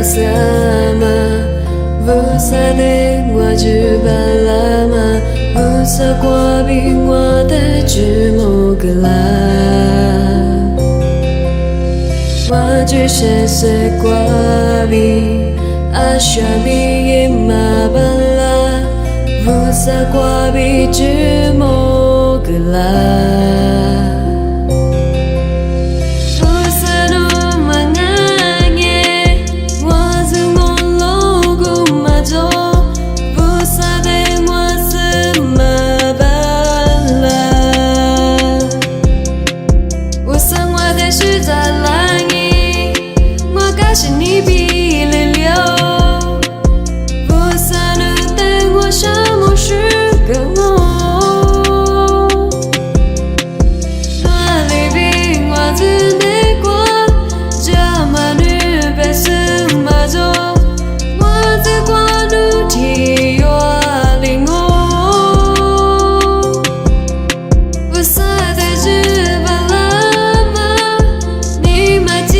sama Vusa de我举办了吗？Vusa过比我的举某个啦，我举是随过比阿选比也马班啦，Vusa过比举某个啦。是你比了了，不散的等我什么时个我？哪里比我只得过，这么女白是马走，我只过路提我领我，不散的只把拉嘛，你买几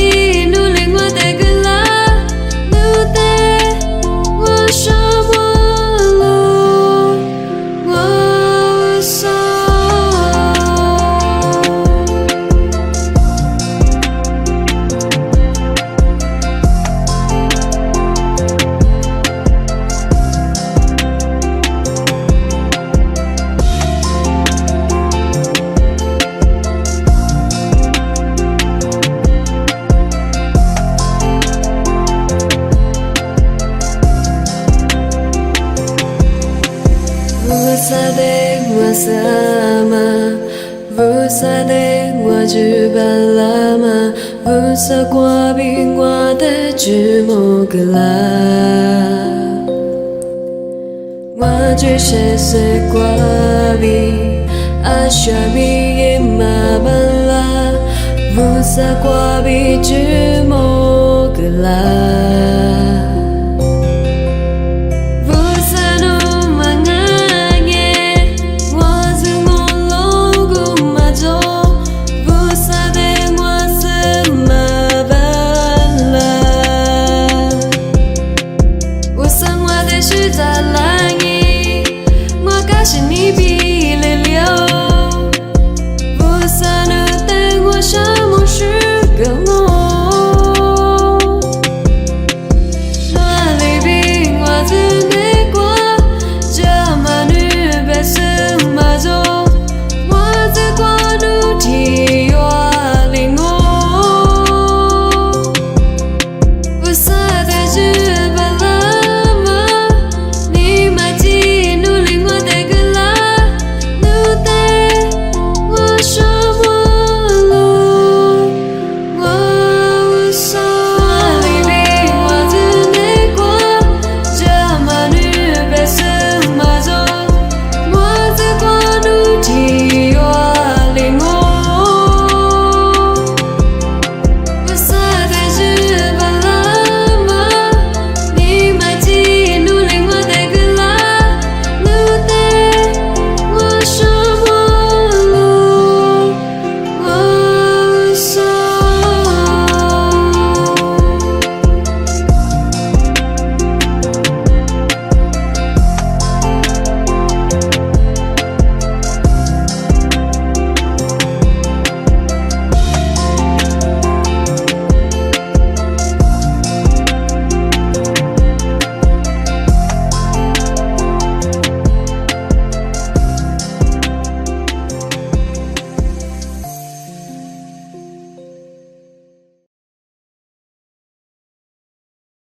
？Vusa de我sama Vusa de我举办了吗？Vusa过比我的举某个啦，我举是随过比阿选比也马班啦，Vusa过比举某个啦。